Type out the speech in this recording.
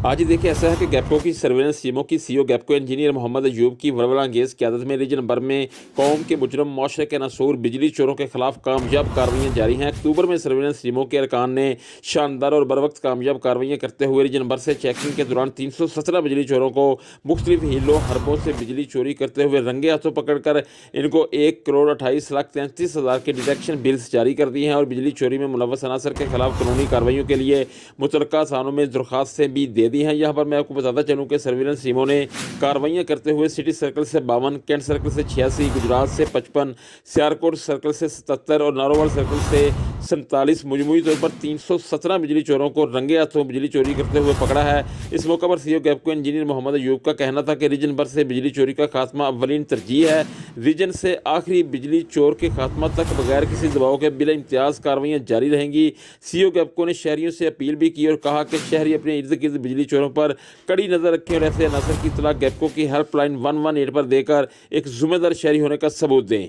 आज ही देखिए ऐसा है कि गैपको की सर्वेलेंस टीमों की सीईओ गैपको इंजीनियर मोहम्मद अयूब की वरवला अंगेज क़यादत में रीजन भर में कौम के मुजरम मौशरे के नसूर बिजली चोरों के खिलाफ कामयाब कार्रवाइयाँ जारी हैं। अक्टूबर में सर्वेलेंस टीमों के अरकान ने शानदार और बर वक्त कामयाब कार्रवाइयाँ करते हुए रीजन भर से चेकिंग के दौरान 317 बिजली चोरों को मुख्तलिफ हीलों हरबों से बिजली चोरी करते हुए रंगे हाथों पकड़कर इनको 1,28,33,00,000 के डिटेक्शन बिल्स जारी कर दिए हैं और बिजली चोरी में मुलव्वस अनासर के खिलाफ कानूनी कार्रवाइयों के लिए मुतल्लका थानों में दरख्वास्तें भी दे दी हैं। यहाँ पर मैं आपको बताता चलूँ कि सर्विलेंस टीमों ने कार्रवाइयाँ करते हुए सिटी सर्कल से 52, कैंट सर्कल से 86, गुजरात से 55, सियारकोट सर्कल से 77 और नारोवाल सर्कल से 47 मजमूई तौर पर 317 बिजली चोरों को रंगे हाथों बिजली चोरी करते हुए पकड़ा है। इस मौके पर सीईओ गैपको इंजीनियर मोहम्मद अयूब का कहना था कि रीजन भर से बिजली चोरी का खात्मा अव्वलीन तरजीह है। रीजन से आखिरी बिजली चोर के खात्मा तक बगैर किसी दबाव के बिला इम्तियाज़ कार्रवाइयाँ जारी रहेंगी। सीईओ गैपको ने शहरियों से अपील भी की और कहा कि शहरी अपने इर्द गिर्द बिजली चोरों पर कड़ी नज़र रखें और ऐसे अनासर की इत्तला गैपको की हेल्पलाइन 118 पर देकर एक जिम्मेदार शहरी होने का सबूत दें।